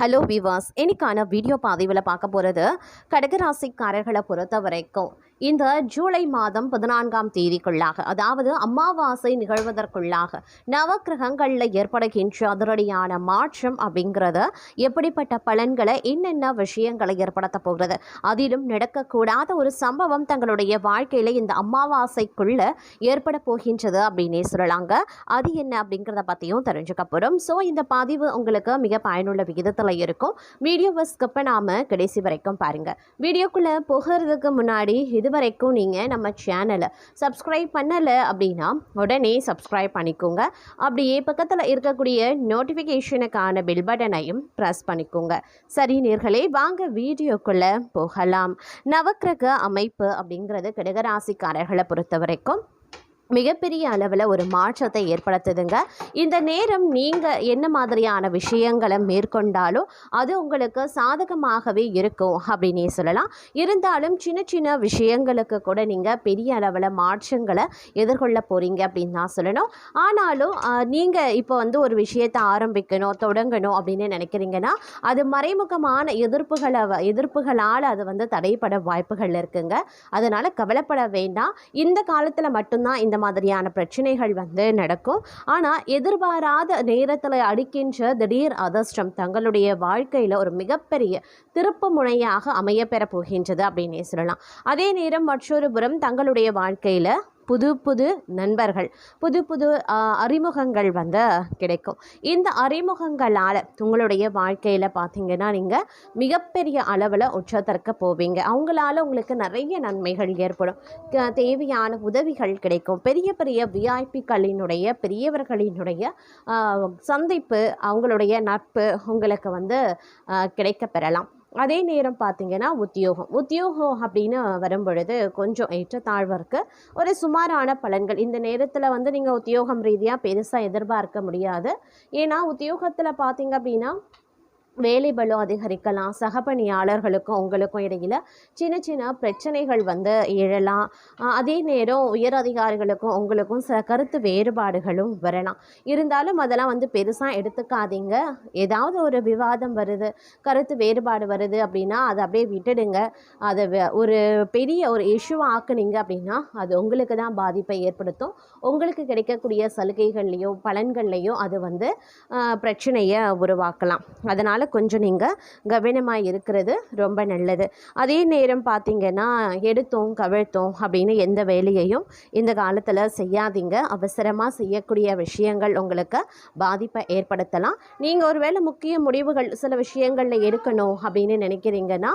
Hello விவாஸ், இன்னைக்கான video பதிவில் பார்க்க போகிறது கடகராசிக்காரர்களை பொறுத்த வரைக்கும் இந்த ஜூலை மாதம் 14ஆம் தேதிக்குள்ளாக, அதாவது அமாவாசை நிகழ்வதற்குள்ளாக நவக்கிரகங்களில் ஏற்படுகின்ற அதிரடியான மாற்றம் அப்படிங்கிறது எப்படிப்பட்ட பலன்களை என்னென்ன விஷயங்களை ஏற்படுத்த போகிறது, அதிலும் நடக்கக்கூடாத ஒரு சம்பவம் தங்களுடைய வாழ்க்கையில் இந்த அமாவாசைக்குள்ள ஏற்பட போகின்றது அப்படின்னே சொல்லலாங்க. அது என்ன அப்படிங்கிறத பற்றியும் தெரிஞ்சுக்க போகிறோம். ஸோ இந்த பதிவு உங்களுக்கு மிக பயனுள்ள விகிதத்தில் இருக்கும். வீடியோவை ஸ்கிப் பண்ணாமல் கடைசி வரைக்கும் பாருங்கள். வீடியோக்குள்ளே போகிறதுக்கு முன்னாடி இதுவரைக்கும் நீங்கள் நம்ம சேனலை சப்ஸ்கிரைப் பண்ணலை அப்படின்னா உடனே சப்ஸ்கிரைப் பண்ணிக்கோங்க. அப்படியே பக்கத்தில் இருக்கக்கூடிய நோட்டிஃபிகேஷனுக்கான பெல் பட்டனையும் ப்ரெஸ் பண்ணிக்கோங்க. சரி நேர்களே, வாங்க வீடியோக்குள்ளே போகலாம். நவக்கிரக அமைப்பு அப்படிங்கிறது கடகராசிக்காரர்களை பொறுத்த வரைக்கும் மிகப்பெரிய அளவில் ஒரு மாற்றத்தை ஏற்படுத்துதுங்க. இந்த நேரம் நீங்கள் என்ன மாதிரியான விஷயங்களை மேற்கொண்டாலும் அது உங்களுக்கு சாதகமாகவே இருக்கும் அப்படின்னே சொல்லலாம். இருந்தாலும் சின்ன சின்ன விஷயங்களுக்கு கூட நீங்கள் பெரிய அளவில் மாற்றங்களை எதிர்கொள்ள போகிறீங்க அப்படின்னு தான் சொல்லணும். ஆனாலும் நீங்கள் இப்போ ஒரு விஷயத்தை ஆரம்பிக்கணும், தொடங்கணும் அப்படின்னு நினைக்கிறீங்கன்னா அது மறைமுகமான எதிர்ப்புகளால் அது தடைப்பட வாய்ப்புகள் இருக்குங்க. அதனால் கவலைப்பட வேண்டாம். இந்த காலத்தில் மட்டும்தான் இந்த மாதிரியான பிரச்சனைகள் நடக்கும். ஆனால் எதிர்பாராத நேரத்தில் அடிக்கின்ற திடீர் அதிர்ஷ்டம் தங்களுடைய வாழ்க்கையில் ஒரு மிகப்பெரிய திருப்பு முனையாக அமைய பெற போகின்றது அப்படின்னே சொல்லலாம். அதே நேரம் மற்றொரு புறம் தங்களுடைய வாழ்க்கையில் புது நண்பர்கள், புது அறிமுகங்கள் கிடைக்கும். இந்த அறிமுகங்களால் உங்களுடைய வாழ்க்கையில் பார்த்தீங்கன்னா நீங்கள் மிகப்பெரிய அளவில் உச்சத்திற்கு போவீங்க. அவங்களால உங்களுக்கு நிறைய நன்மைகள் ஏற்படும். தேவையான உதவிகள் கிடைக்கும். பெரிய பெரிய விஐபிக்களினுடைய பெரியவர்களினுடைய சந்திப்பு, அவங்களுடைய நட்பு உங்களுக்கு கிடைக்க பெறலாம். அதே நேரம் பார்த்திங்கன்னா உத்தியோகம் அப்படின்னு வரும்பொழுது கொஞ்சம் ஏற்றத்தாழ்வருக்கு ஒரு சுமாரான பலன்கள். இந்த நேரத்தில் நீங்கள் உத்தியோகம் ரீதியாக பெருசாக எதிர்பார்க்க முடியாது. ஏன்னா உத்தியோகத்தில் பார்த்திங்க அப்படின்னா வேலை பளு அதிகரிக்கலாம். சக பணியாளர்களுக்கும் உங்களுக்கும் இடையில் சின்ன சின்ன பிரச்சனைகள் எழலாம். அதே நேரம் உயர் அதிகாரிகளுக்கும் உங்களுக்கும் சில கருத்து வேறுபாடுகளும் வரலாம். இருந்தாலும் அதெல்லாம் பெருசாக எடுத்துக்காதீங்க. ஏதாவது ஒரு விவாதம் வருது, கருத்து வேறுபாடு வருது அப்படின்னா அதை அப்படியே விட்டுடுங்க. அதை ஒரு பெரிய ஒரு இஷ்யூ ஆக்குனீங்க அப்படின்னா அது உங்களுக்கு தான் பாதிப்பை ஏற்படுத்தும். உங்களுக்கு கிடைக்கக்கூடிய சலுகைகள்லையோ பலன்கள்லையோ அது பிரச்சனையை உருவாக்கலாம். அதனால் கொஞ்சம் நீங்கள் கவனமாக இருக்கிறது ரொம்ப நல்லது. அதே நேரம் பார்த்திங்கன்னா எடுத்தோம் கவிழ்த்தோம் அப்படின்னு எந்த வேலையையும் இந்த காலத்தில் செய்யாதீங்க. அவசரமாக செய்யக்கூடிய விஷயங்கள் உங்களுக்கு பாதிப்பை ஏற்படுத்தலாம். நீங்கள் ஒருவேளை முக்கிய முடிவுகள் சில விஷயங்களில் எடுக்கணும் அப்படின்னு நினைக்கிறீங்கன்னா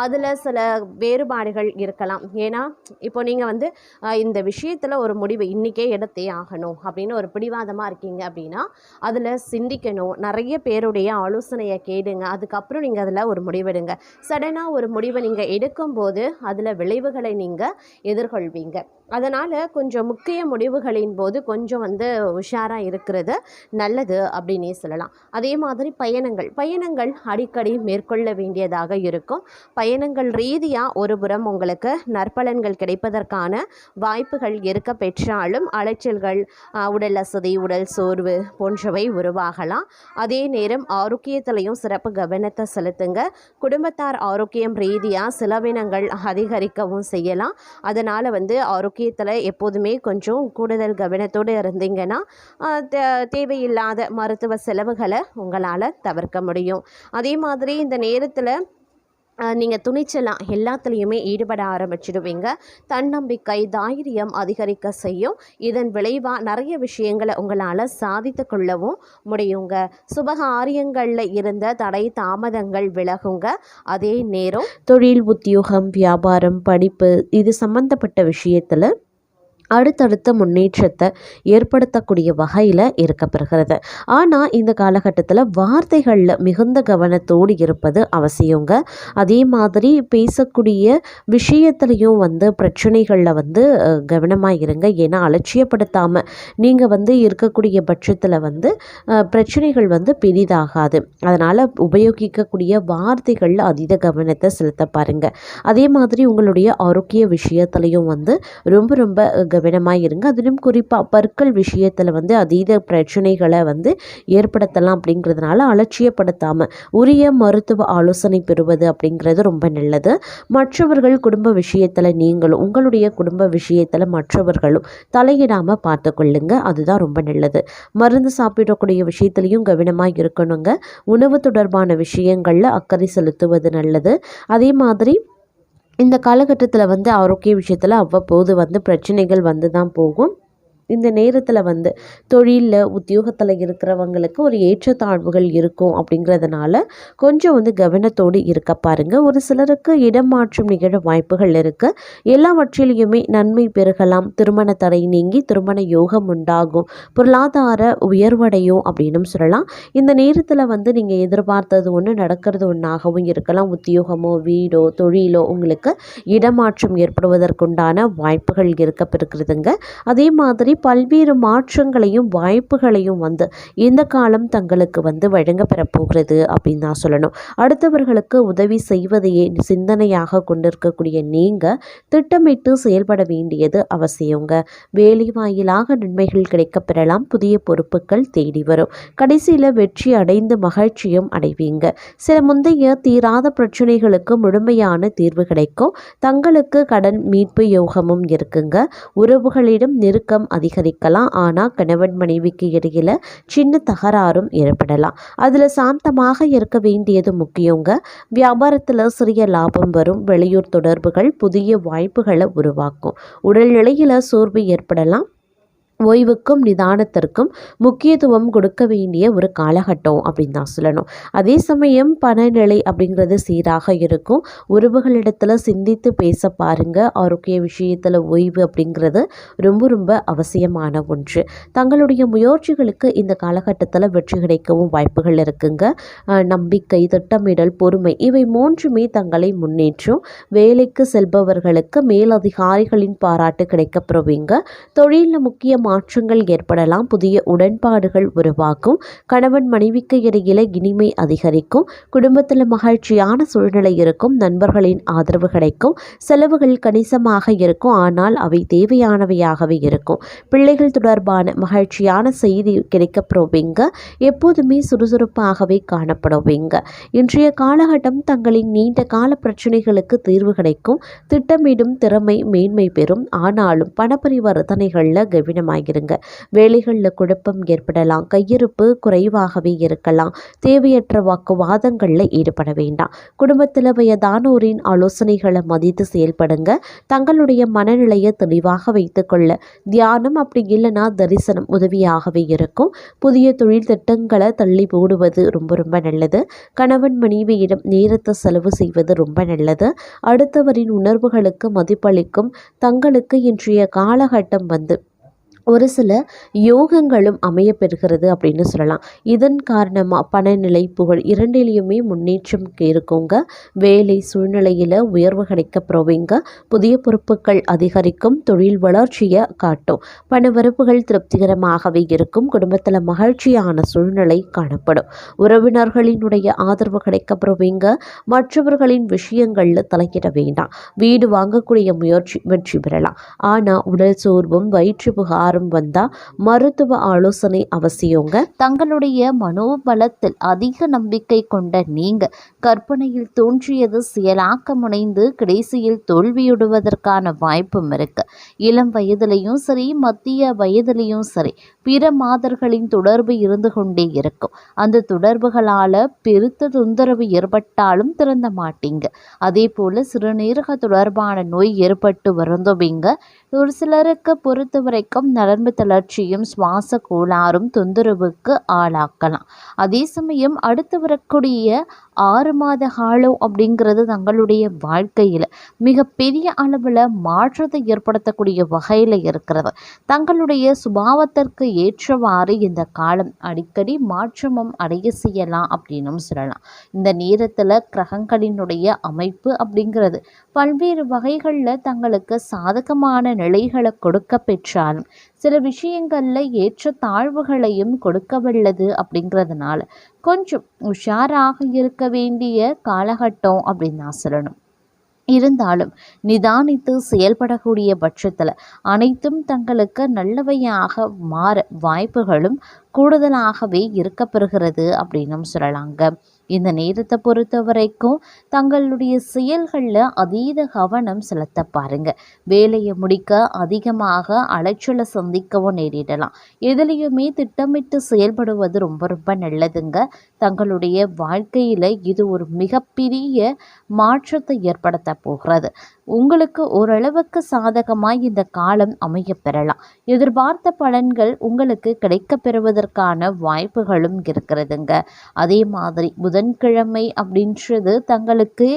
அதில் சில வேறுபாடுகள் இருக்கலாம். ஏன்னா இப்போ நீங்கள் இந்த விஷயத்தில் ஒரு முடிவு இன்றைக்கே எடுத்தே ஆகணும் அப்படின்னு ஒரு பிடிவாதமாக இருக்கீங்க அப்படின்னா அதில் சிந்திக்கணும். நிறைய பேருடைய ஆலோசனையை கேடுங்க. அதுக்கப்புறம் நீங்கள் அதில் ஒரு முடிவெடுங்க. சடனாக ஒரு முடிவை நீங்கள் எடுக்கும்போது அதில் விளைவுகளை நீங்கள் எதிர்கொள்வீங்க. அதனால் கொஞ்சம் முக்கிய முடிவுகளின் போது கொஞ்சம் உஷாராக இருக்கிறது நல்லது அப்படின்னே சொல்லலாம். அதே மாதிரி பயணங்கள் அடிக்கடி மேற்கொள்ள வேண்டியதாக இருக்கும். பயணங்கள் ரீதியாக ஒரு புறம் உங்களுக்கு நற்பலன்கள் கிடைப்பதற்கான வாய்ப்புகள் இருக்க பெற்றாலும் அலைச்சல்கள், உடல் அசதி, உடல் சோர்வு போன்றவை உருவாகலாம். அதே நேரம் ஆரோக்கியத்திலையும் சிறப்பு கவனத்தை செலுத்துங்க. குடும்பத்தார் ஆரோக்கியம் ரீதியாக செலவினங்கள் அதிகரிக்கவும் செய்யலாம். அதனால் ஆரோக்கியத்தில் எப்போதுமே கொஞ்சம் கூடுதல் கவனத்தோடு இருந்தீங்கன்னா தேவையில்லாத மருத்துவ செலவுகளை உங்களால் தவிர்க்க முடியும். அதே மாதிரி இந்த நேரத்தில் நீங்கள் துணிச்சலாம் எல்லாத்துலேயுமே ஈடுபட ஆரம்பிச்சிடுவீங்க. தன்னம்பிக்கை, தைரியம் அதிகரிக்க செய்யும். இதன் விளைவாக நிறைய விஷயங்களை உங்களால் சாதித்து கொள்ளவும் முடியுங்க. சுபகாரியங்களில் இருந்த தடை தாமதங்கள் விலகுங்க. அதே நேரம் தொழில், உத்தியோகம், வியாபாரம், படிப்பு இது சம்பந்தப்பட்ட விஷயத்தில் அடுத்தடுத்த முன்னேற்றத்தை ஏற்படுத்தக்கூடிய வகையில் இருக்கப்பெறுகிறது. ஆனால் இந்த காலகட்டத்தில் வார்த்தைகளில் மிகுந்த கவனத்தோடு இருப்பது அவசியங்க. அதே மாதிரி பேசக்கூடிய விஷயத்துலையும் பிரச்சனைகளில் கவனமாக இருங்க. ஏன்னா அலட்சியப்படுத்தாமல் நீங்கள் இருக்கக்கூடிய பட்சத்தில் பிரச்சனைகள் பெரிதாகாது. அதனால் உபயோகிக்கக்கூடிய வார்த்தைகளில் அதீத கவனத்தை செலுத்த பாருங்கள். அதே மாதிரி உங்களுடைய ஆரோக்கிய விஷயத்துலையும் ரொம்ப கவனமாக இருங்க. அதிலும் குறிப்பாக பற்கள் விஷயத்தில் வந்து அதீத பிரச்சனைகளை வந்து ஏற்படுத்தலாம். அப்படிங்கிறதுனால அலட்சியப்படுத்தாமல் உரிய மருத்துவ ஆலோசனை பெறுவது அப்படிங்கிறது ரொம்ப நல்லது. மற்றவர்கள் குடும்ப விஷயத்தில் நீங்களும் உங்களுடைய குடும்ப விஷயத்தில் மற்றவர்களும் தலையிடாமல் பார்த்து கொள்ளுங்க. அதுதான் ரொம்ப நல்லது. மருந்து சாப்பிடக்கூடிய விஷயத்துலையும் கவனமாக இருக்கணுங்க. உணவு தொடர்பான விஷயங்களில் அக்கறை செலுத்துவது நல்லது. அதே மாதிரி இந்த காலகட்டத்தில் வந்து ஆரோக்கிய விஷயத்தில் அவ்வப்போது வந்து பிரச்சனைகள் வந்து தான் போகும். இந்த நேரத்தில் வந்து தொழிலில் உத்தியோகத்தில் இருக்கிறவங்களுக்கு ஒரு ஏற்றத்தாழ்வுகள் இருக்கும். அப்படிங்கிறதுனால கொஞ்சம் வந்து கவனத்தோடு இருக்க பாருங்கள். ஒரு சிலருக்கு இடமாற்றம் நிகழ வாய்ப்புகள் இருக்குது. எல்லாவற்றிலையுமே நன்மை பெருகலாம். திருமண தடை நீங்கி திருமண யோகம் உண்டாகும். பொருளாதார உயர்வடையும் அப்படின்னு சொல்லலாம். இந்த நேரத்தில் வந்து நீங்கள் எதிர்பார்த்தது ஒன்று நடக்கிறது ஒன்றாகவும் இருக்கலாம். உத்தியோகமோ வீடோ தொழிலோ உங்களுக்கு இடமாற்றம் ஏற்படுவதற்குண்டான வாய்ப்புகள் இருக்கப்பெருக்கிறதுங்க. அதே மாதிரி பல்வேறு மாற்றங்களையும் வாய்ப்புகளையும் வந்து இந்த காலம் தங்களுக்கு வந்து வழங்க பெறப்போகிறது அப்படின்னு தான் சொல்லணும். அடுத்தவர்களுக்கு உதவி செய்வதையே சிந்தனையாக கொண்டிருக்கக்கூடிய நீங்கள் திட்டமிட்டு செயல்பட வேண்டியது அவசியங்க. வேலை வாயிலாக நன்மைகள் கிடைக்க பெறலாம். புதிய பொறுப்புகள் தேடி வரும். கடைசியில் வெற்றி அடைந்து மகிழ்ச்சியும் அடைவீங்க. சில முந்தைய தீராத பிரச்சனைகளுக்கு முழுமையான தீர்வு கிடைக்கும். தங்களுக்கு கடன் மீட்பு யோகமும் இருக்குங்க. உறவுகளிடம் நெருக்கம் அதிகரிக்கலாம். ஆனால் கணவன் மனைவிக்கு இடையில சின்ன தகராறும் ஏற்படலாம். அதில் சாந்தமாக இருக்க வேண்டியது முக்கியங்க. வியாபாரத்தில் சிறிய லாபம் வரும். வெளியூர் தொடர்புகள் புதிய வாய்ப்புகளை உருவாக்கும். உடல்நிலையில் சோர்வு ஏற்படலாம். ஓய்வுக்கும் நிதானத்திற்கும் முக்கியத்துவம் கொடுக்க வேண்டிய ஒரு காலகட்டம் அப்படின்னு தான் சொல்லணும். அதே சமயம் பணநிலை அப்படிங்கிறது சீராக இருக்கும். உறவுகளிடத்தில் சிந்தித்து பேச பாருங்க. ஆரோக்கிய விஷயத்தில் ஓய்வு அப்படிங்கிறது ரொம்ப ரொம்ப அவசியமான ஒன்று. தங்களுடைய முயற்சிகளுக்கு இந்த காலகட்டத்தில் வெற்றி கிடைக்கவும் வாய்ப்புகள் இருக்குங்க. நம்பிக்கை, திட்டமிடல், பொறுமை இவை மூன்றுமே தங்களை முன்னேற்றும். வேலைக்கு செல்பவர்களுக்கு மேலதிகாரிகளின் பாராட்டு கிடைக்கப்பெறுவீங்க. தொழிலில் முக்கிய மாற்றங்கள் ஏற்படலாம். புதிய உடன்பாடுகள் உருவாகும். கணவன் மனைவிக்கு இடையில இனிமை அதிகரிக்கும். குடும்பத்தில் மகிழ்ச்சியான சூழ்நிலை இருக்கும். நண்பர்களின் ஆதரவு கிடைக்கும். செலவுகள் கணிசமாக இருக்கும். ஆனால் அவை தேவையானவையாகவே இருக்கும். பிள்ளைகள் தொடர்பான மகிழ்ச்சியான செய்தி கிடைக்கப்பெறுவீங்க. எப்போதுமே சுறுசுறுப்பாகவே காணப்படுவீங்க. இன்றைய காலகட்டம் தங்களின் நீண்ட கால பிரச்சனைகளுக்கு தீர்வு கிடைக்கும். திட்டமிடும் திறமை மேன்மை பெறும். ஆனாலும் பணப்பரிவர்த்தனைகளில் கவனமாக இருங்க. வேலைகளில் குழப்பம் ஏற்படலாம். கையிருப்பு குறைவாகவே இருக்கலாம். தேவையற்ற வாக்குவாதங்களில் ஈடுபட வேண்டாம். குடும்பத்தில் வயதானோரின் ஆலோசனைகளை மதித்து செயல்படுங்க. தங்களுடைய மனநிலையை தெளிவாக வைத்துக்கொள்ள தியானம் அப்படி இல்லைன்னா தரிசனம் உதவியாகவே இருக்கும். புதிய தொழில் திட்டங்களை தள்ளி போடுவது ரொம்ப ரொம்ப நல்லது. கணவன் மனைவியிடம் நேரத்தை செலவு செய்வது ரொம்ப நல்லது. அடுத்தவரின் உணர்வுகளுக்கு மதிப்பளிக்கும் தங்களுக்கு இன்றைய காலகட்டம் வந்து ஒரு சில யோகங்களும் அமைய பெறுகிறது அப்படின்னு சொல்லலாம். இதன் காரணமாக பணநிலை, புகழ் இரண்டிலையுமே முன்னேற்றம் இருக்குங்க. வேலை சூழ்நிலையில் உயர்வு கிடைக்கப்பெறுவீங்க. புதிய பொறுப்புகள் அதிகரிக்கும். தொழில் வளர்ச்சியை காட்டும். பணவரப்புகள் திருப்திகரமாகவே இருக்கும். குடும்பத்தில் மகிழ்ச்சியான சூழ்நிலை காணப்படும். உறவினர்களினுடைய ஆதரவு கிடைக்கப்பெறுவீங்க. மற்றவர்களின் விஷயங்களில் தலையிட வேண்டாம். வீடு வாங்கக்கூடிய முயற்சி வெற்றி பெறலாம். ஆனால் உடல் சோர்வும் வயிற்று புகாரும் வந்தா மருத்துவ ஆலோசனை அவசியங்க. தங்களுடைய மனோபலத்தில் அதிக நம்பிக்கை கொண்ட நீங்க கற்பனையில் தோன்றியது செயலாக்க முனைந்து கடைசியில் தோல்வியுடுவதற்கான வாய்ப்பும் இருக்கு. இளம் வயதிலையும் சரி, மத்திய வயதிலையும் சரி, பிற மாதர்களின் தொடர்பு இருந்து கொண்டே இருக்கும். அந்த தொடர்புகளால பெருத்த தொந்தரவு ஏற்பட்டாலும் திறந்த மாட்டீங்க. அதே போல சிறுநீரக தொடர்பான நோய் ஏற்பட்டு வருந்தவங்க ஒரு சிலருக்கு பொறுத்த வரைக்கும் நரம்பு தளர்ச்சியும் சுவாச கோளாறும் தொந்தரவுக்கு ஆளாக்கலாம். அதே சமயம் அடுத்து வரக்கூடிய 6 மாத காலம் அப்படிங்கிறது தங்களுடைய வாழ்க்கையில் மிகப்பெரிய அளவில் மாற்றத்தை ஏற்படுத்தக்கூடிய வகையில் இருக்கிறது. தங்களுடைய சுபாவத்திற்கு ஏற்றவாறு இந்த காலம் அடிக்கடி மாற்றமும் அடைய செய்யலாம் அப்படின்னும் சொல்லலாம். இந்த நேரத்தில் கிரகங்களினுடைய அமைப்பு அப்படிங்கிறது பல்வேறு வகைகளில் தங்களுக்கு சாதகமான நிலைகளை கொடுக்க பெற்றாலும் சில விஷயங்களில் ஏற்ற தாழ்வுகளையும் கொடுக்கவல்லது. அப்படிங்கிறதுனால கொஞ்சம் உஷாராக இருக்க வேண்டிய காலகட்டம் அப்படின்னு நான் சொல்லணும். இருந்தாலும் நிதானித்து செயல்படக்கூடிய பட்சத்தில் அனைத்தும் தங்களுக்கு நல்லவையாக மாற வாய்ப்புகளும் கூடுதலாகவே இருக்கப்பெறுகிறது அப்படின்னும் சொல்லலாங்க. இந்த நேரத்தை பொறுத்த வரைக்கும் தங்களுடைய செயல்களில் அதீத கவனம் செலுத்த பாருங்க. வேலையை முடிக்க அதிகமாக அலைச்சலை சந்திக்கவும் நேரிடலாம். எதுலேயுமே திட்டமிட்டு செயல்படுவது ரொம்ப ரொம்ப நல்லதுங்க. தங்களுடைய வாழ்க்கையில் இது ஒரு மிகப்பெரிய மாற்றத்தை ஏற்படுத்த போகிறது. உங்களுக்கு ஓரளவுக்கு சாதகமாய் இந்த காலம் அமைய பெறலாம். எதிர்பார்த்த பலன்கள் உங்களுக்கு கிடைக்க பெறுவதற்கான வாய்ப்புகளும் இருக்கிறதுங்க. அதே மாதிரி புதன்கிழமை அப்படின்றது தங்களுக்கு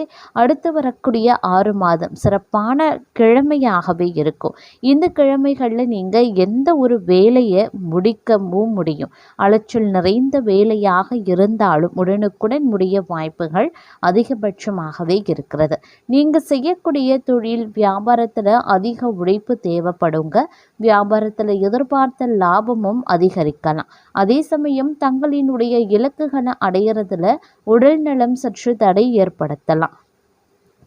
அடுத்து வரக்கூடிய 6 மாதம் சிறப்பான கிழமையாகவே இருக்கும். இந்த கிழமைகளில் நீங்கள் எந்த ஒரு வேலையை முடிக்கவும் முடியும். அலைச்சல் நிறைந்த வேலையாக இருந்தாலும் உடனுக்குடன் முடிய வாய்ப்புகள் அதிகபட்சமாகவே இருக்கிறது. நீங்கள் செய்யக்கூடிய தொழில் வியாபாரத்தில் அதிக உழைப்பு தேவைப்படுங்க. வியாபாரத்தில் எதிர்பார்த்த லாபமும் அதிகரிக்கலாம். அதே சமயம் தங்களினுடைய இலக்குகளை அடையிறதுல உடல் நலம் சற்று தடை ஏற்படுத்தலாம்.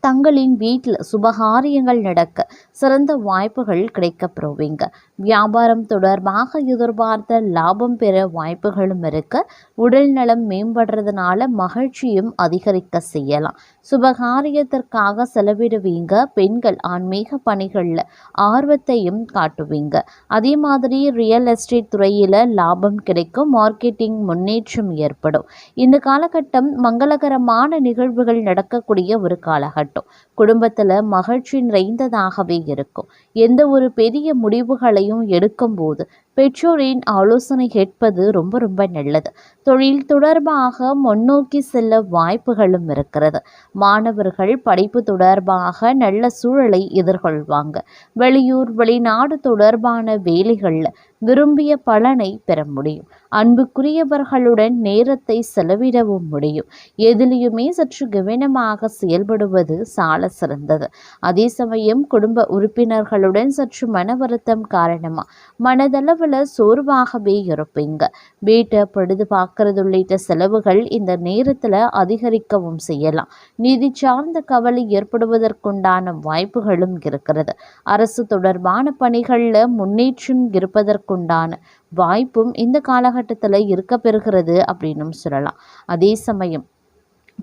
தங்களின் வீட்டில் சுபகாரியங்கள் நடக்க சிறந்த வாய்ப்புகள் கிடைக்கப்பெறுவீங்க. வியாபாரம் தொடர்பாக எதிர்பார்த்த லாபம் பெற வாய்ப்புகளும் இருக்க உடல் நலம் மேம்படுறதுனால மகிழ்ச்சியும் அதிகரிக்க செய்யலாம். சுபகாரியத்திற்காக செலவிடுவீங்க. பெண்கள் ஆன்மீக பணிகளில் ஆர்வத்தையும் காட்டுவீங்க. அதே மாதிரி ரியல் எஸ்டேட் துறையில் லாபம் கிடைக்கும். மார்க்கெட்டிங் முன்னேற்றம் ஏற்படும். இந்த காலகட்டம் மங்களகரமான நிகழ்வுகள் நடக்கக்கூடிய ஒரு காலகட்டம். குடும்பத்தில் மகிழ்ச்சி நிறைந்ததாகவே இருக்கும். எந்த ஒரு பெரிய முடிவுகளையும் எடுக்கும் போது பெற்றோரின் ஆலோசனை கேட்பது ரொம்ப ரொம்ப நல்லது. தொழில் தொடர்பாக முன்னோக்கி செல்ல வாய்ப்புகளும் இருக்கிறது. மாணவர்கள் படிப்பு தொடர்பாக நல்ல சூழலை எதிர்கொள்வாங்க. வெளியூர் வெளிநாடு தொடர்பான வேலைகளில் விரும்பிய பலனை பெற முடியும். அன்புக்குரியவர்களுடன் நேரத்தை செலவிடவும் முடியும். எதிலையுமே சற்று கவனமாக செயல்படுவது சால சிறந்தது. அதே சமயம் குடும்ப உறுப்பினர்களுடன் சற்று மன வருத்தம் காரணமாக மனதளவில் சோர்வாகவே இருப்பீங்க. வீட்டை பழுது பார்க்கறது உள்ளிட்ட செலவுகள் இந்த நேரத்தில் அதிகரிக்கவும் செய்யலாம். நிதி சார்ந்த கவலை ஏற்படுவதற்குண்டான வாய்ப்புகளும் இருக்கிறது. அரசு தொடர்பான பணிகளில் முன்னேற்றம் இருப்பதற்குண்டான வாய்ப்பும் இந்த காலகட்டத்தில் இருக்க பெறுகிறது அப்படின்னும் சொல்லலாம். அதே சமயம்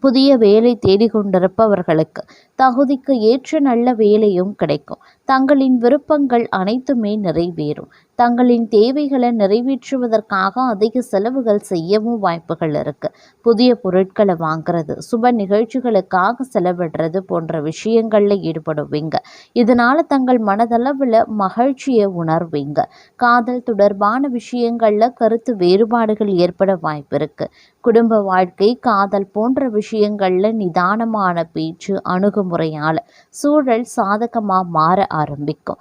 புதிய வேலை தேடிக்கொண்டிருப்பவர்களுக்கு தகுதிக்கு ஏற்ற நல்ல வேலையும் கிடைக்கும். தங்களின் விருப்பங்கள் அனைத்துமே நிறைவேறும். தங்களின் தேவைகளை நிறைவேற்றுவதற்காக அதிக செலவுகள் செய்யவும் வாய்ப்புகள் இருக்கு. புதிய பொருட்களை வாங்குறது, சுப நிகழ்ச்சிகளுக்காக செலவிடுறது போன்ற விஷயங்களில் ஈடுபடுவீங்க. இதனால தங்கள் மனதளவில் மகிழ்ச்சியை உணர்வீங்க. காதல் தொடர்பான விஷயங்களில் கருத்து வேறுபாடுகள் ஏற்பட வாய்ப்பு இருக்கு. குடும்ப வாழ்க்கை, காதல் போன்ற விஷயங்களில் நிதானமான பேச்சு அணுகுமுறையால் சூழல் சாதகமாக மாற ஆரம்பிக்கும்.